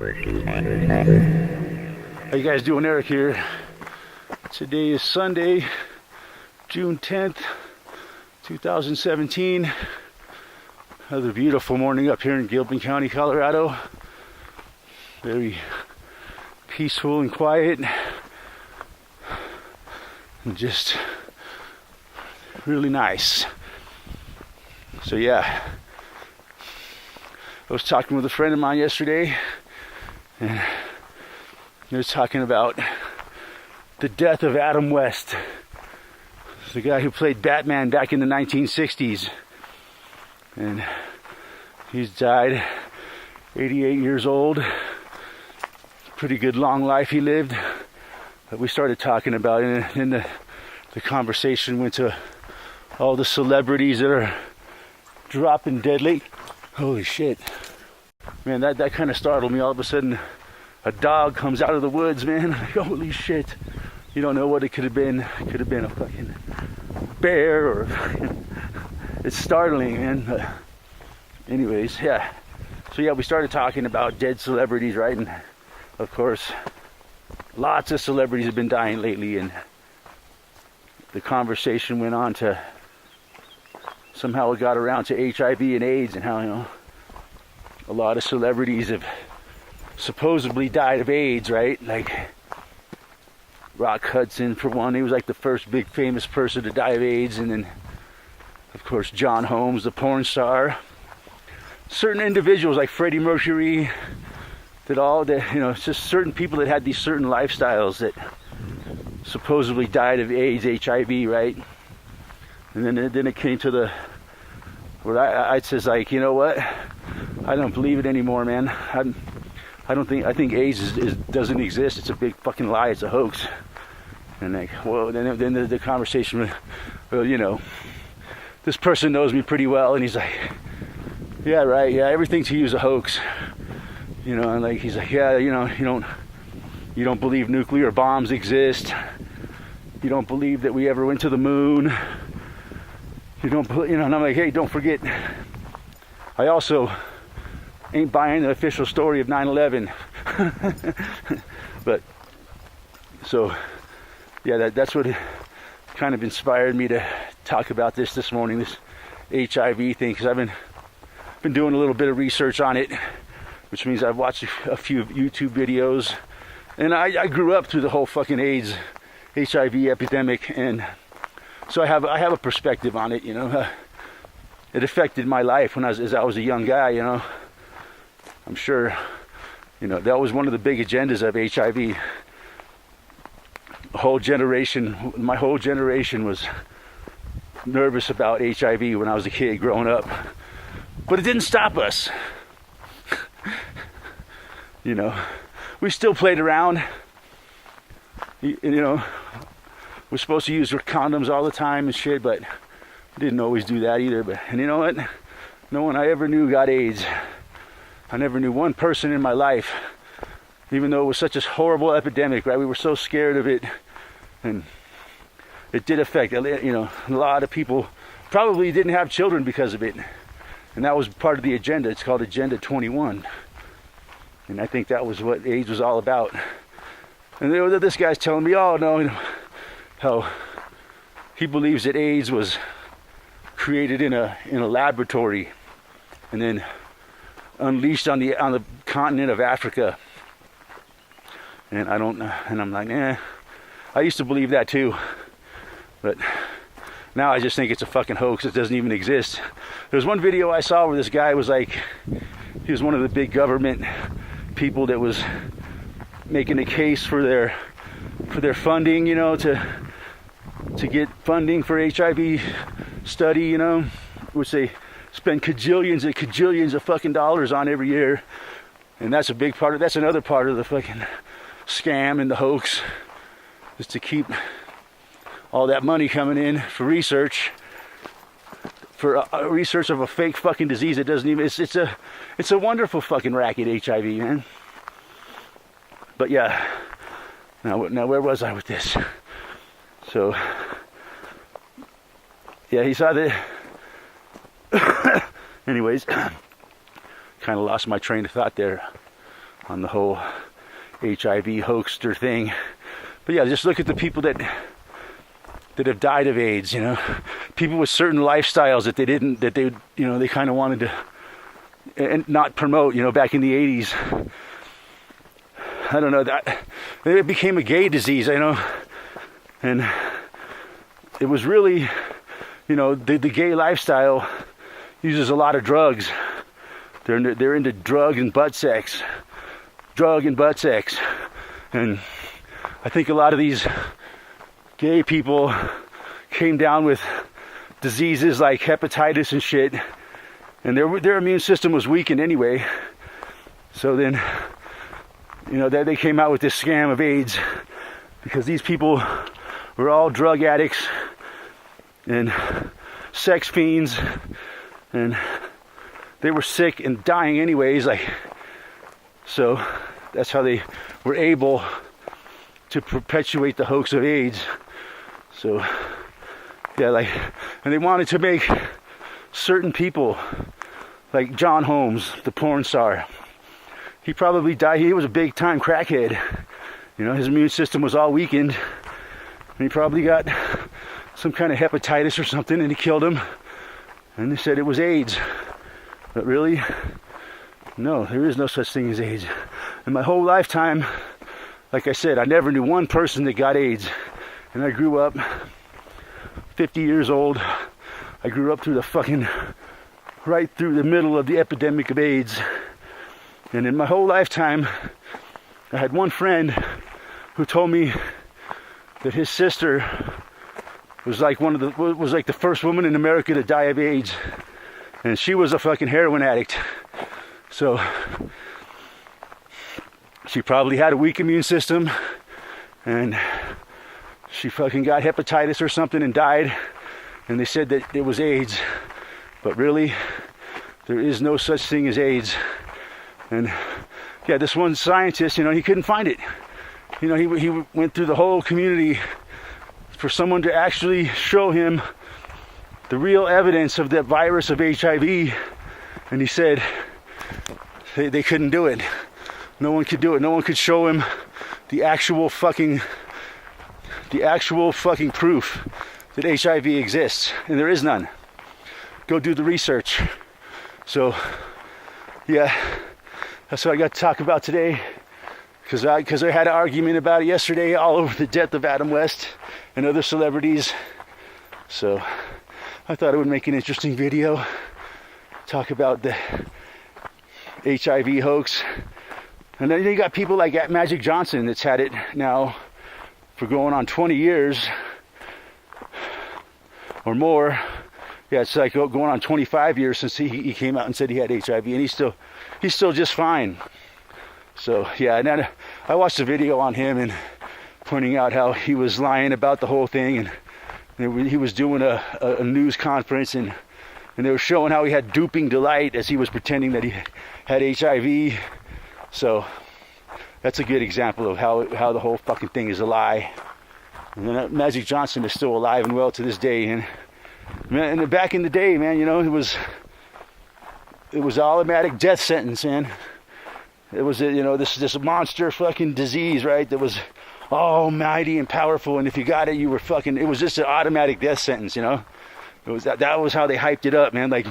How you guys doing? Eric here. Today is Sunday, June 10th, 2017. Another beautiful morning up here in Gilpin County, Colorado. Very peaceful and quiet. And just really nice. So yeah, I was talking with a friend of mine yesterday, and he was talking about the death of Adam West, the guy who played Batman back in the 1960s. And he's died, 88 years old. Pretty good long life he lived. But we started talking about it, and then the conversation went to all the celebrities that are dropping dead late. Holy shit. Man, that kind of startled me. All of a sudden, a dog comes out of the woods, man. Like, holy shit. You don't know what it could have been. It could have been a fucking bear or... It's startling, man. But anyways, yeah. So yeah, we started talking about dead celebrities, right? And of course, lots of celebrities have been dying lately, and the conversation went on to... Somehow it got around to HIV and AIDS, and how, you know, a lot of celebrities have supposedly died of AIDS, right? Like Rock Hudson, for one. He was like the first big famous person to die of AIDS. And then, of course, John Holmes, the porn star. Certain individuals like Freddie Mercury, you know, it's just certain people that had these certain lifestyles that supposedly died of AIDS, HIV, right? And then it came to where I says, like, you know what? I don't believe it anymore, man. I think AIDS doesn't exist. It's a big fucking lie. It's a hoax. And like, well, then the conversation, well, you know, this person knows me pretty well, and he's like, yeah, right, yeah, everything to you is a hoax. You know, and like, he's like, yeah, you know, you don't believe nuclear bombs exist. You don't believe that we ever went to the moon. You don't, you know, and I'm like, hey, don't forget, I also ain't buying the official story of 9/11. But so yeah, that's what kind of inspired me to talk about this morning, this HIV thing, because I've been doing a little bit of research on it, which means I've watched a few YouTube videos, and I grew up through the whole fucking AIDS HIV epidemic, and so I have a perspective on it. You know, it affected my life as I was a young guy. You know, I'm sure, you know, that was one of the big agendas of HIV. My whole generation was nervous about HIV when I was a kid growing up. But it didn't stop us. You know, we still played around. You know, we're supposed to use condoms all the time and shit, but didn't always do that either. And you know what? No one I ever knew got AIDS. I never knew one person in my life, even though it was such a horrible epidemic, right? We were so scared of it, and it did affect, you know, a lot of people probably didn't have children because of it, and that was part of the agenda. It's called Agenda 21, and I think that was what AIDS was all about. And this guy's telling me, oh no, you know, how he believes that AIDS was created in a laboratory and then unleashed on the continent of Africa. And I'm like, I used to believe that too, but now I just think it's a fucking hoax. It doesn't even exist. There's one video I saw where this guy was like, he was one of the big government people that was making a case for their funding, you know, to get funding for HIV study, you know, which they spend cajillions and cajillions of fucking dollars on every year. And that's a big part of, that's another part of the fucking scam and the hoax, is to keep all that money coming in for research, research of a fake fucking disease that doesn't even, it's a wonderful fucking racket, HIV, man. But yeah, now where was I with this? So yeah, he saw that. Anyways, kind of lost my train of thought there. on the whole HIV hoaxster thing. But yeah, just look at the people that have died of AIDS, you know. People with certain lifestyles that they kind of wanted to and not promote, you know, back in the 80s. I don't know, that it became a gay disease, I know. And it was really, you know, the gay lifestyle uses a lot of drugs. They're into drug and butt sex. And I think a lot of these gay people came down with diseases like hepatitis and shit, and their immune system was weakened anyway. So then, you know, they came out with this scam of AIDS because these people were all drug addicts and sex fiends, and they were sick and dying anyways. So that's how they were able to perpetuate the hoax of AIDS. So yeah, and they wanted to make certain people, like John Holmes, the porn star. He probably died. He was a big time crackhead. You know, his immune system was all weakened, and he probably got some kind of hepatitis or something, and he killed him. And they said it was AIDS. But really, no, there is no such thing as AIDS. In my whole lifetime, like I said, I never knew one person that got AIDS. And I grew up 50 years old. I grew up through right through the middle of the epidemic of AIDS. And in my whole lifetime, I had one friend who told me that his sister was like the first woman in America to die of AIDS. And she was a fucking heroin addict. So she probably had a weak immune system, and she fucking got hepatitis or something and died. And they said that it was AIDS. But really, there is no such thing as AIDS. And yeah, this one scientist, you know, he couldn't find it. You know, he went through the whole community for someone to actually show him the real evidence of that virus of HIV, and he said they couldn't do it. No one could do it. No one could show him the actual fucking proof that HIV exists, and there is none. Go do the research. So yeah, that's what I got to talk about today, because I had an argument about it yesterday all over the death of Adam West and other celebrities. So I thought it would make an interesting video, talk about the HIV hoax. And then you got people like Magic Johnson that's had it now for going on 20 years or more. Yeah, it's like going on 25 years since he came out and said he had HIV, and he's still just fine. So yeah, and then I watched a video on him and pointing out how he was lying about the whole thing, and he was doing a news conference, and they were showing how he had duping delight as he was pretending that he had HIV. So that's a good example of how the whole fucking thing is a lie. And then Magic Johnson is still alive and well to this day. And back in the day, man, you know, it was automatic death sentence, man. It was, you know, this monster fucking disease, right? That was almighty and powerful, and if you got it, you were fucking, it was just an automatic death sentence, you know. It was that was how they hyped it up, man. Like,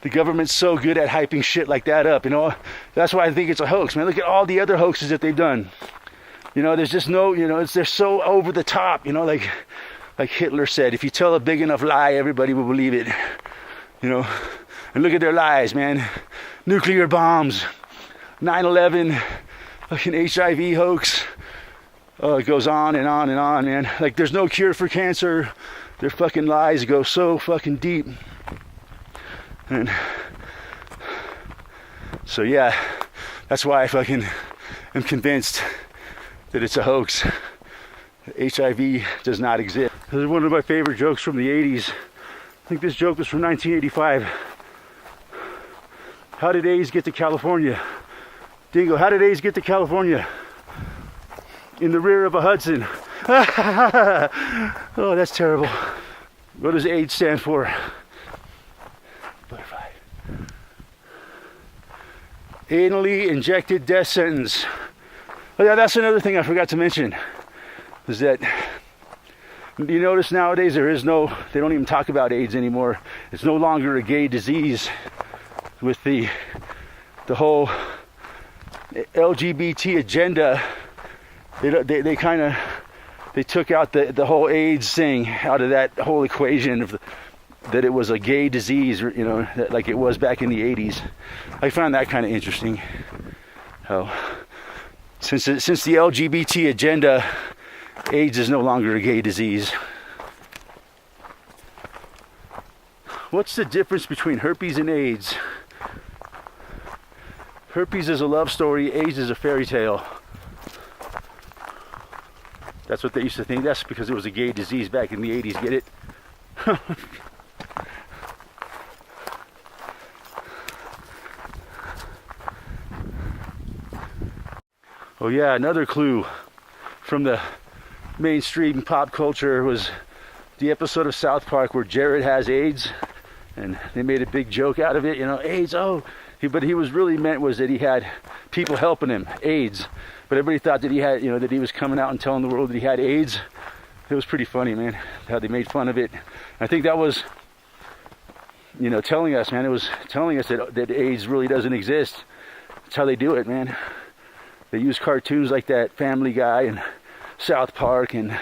the government's so good at hyping shit like that up, you know. That's why I think it's a hoax, man. Look at all the other hoaxes that they've done. You know, there's just no, you know, they're so over the top, you know, like Hitler said, if you tell a big enough lie, everybody will believe it, you know. And look at their lies, man. Nuclear bombs, 9/11, fucking HIV hoax. Oh, it goes on and on and on, man. Like, there's no cure for cancer. Their fucking lies go so fucking deep. And so yeah, that's why I fucking am convinced that it's a hoax. HIV does not exist. This is one of my favorite jokes from the 80s. I think this joke was from 1985. How did AIDS get to California? Dingo, how did AIDS get to California? In the rear of a Hudson. Oh, that's terrible. What does AIDS stand for? Butterfly. Anally injected death sentence. Oh yeah, that's another thing I forgot to mention, is that you notice nowadays they don't even talk about AIDS anymore. It's no longer a gay disease with the whole LGBT agenda. They took out the whole AIDS thing out of that whole equation of that it was a gay disease, you know, like it was back in the 80s. I found that kind of interesting. How since the LGBT agenda, AIDS is no longer a gay disease. What's the difference between herpes and AIDS? Herpes is a love story, AIDS is a fairy tale. That's what they used to think. That's because it was a gay disease back in the 80s, get it? Oh yeah, another clue from the mainstream pop culture was the episode of South Park where Jared has AIDS, and they made a big joke out of it, you know, AIDS, oh. But he was really meant was that he had people helping him, AIDS. But everybody thought that he had, you know, that he was coming out and telling the world that he had AIDS. It was pretty funny, man, how they made fun of it. I think that was, you know, telling us, man, it was telling us that AIDS really doesn't exist. That's how they do it, man. They use cartoons like that Family Guy and South Park and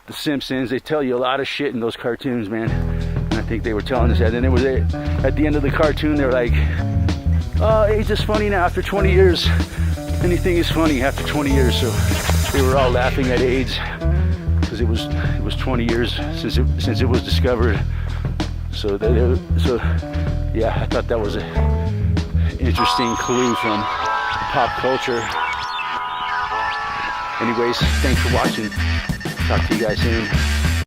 The Simpsons. They tell you a lot of shit in those cartoons, man. And I think they were telling us that. And it was at the end of the cartoon, they were like, oh, AIDS is funny now after 20 years. Anything is funny after 20 years. So they were all laughing at AIDS because it was 20 years since it was discovered. So yeah, I thought that was an interesting clue from pop culture. Anyways, thanks for watching. Talk to you guys soon.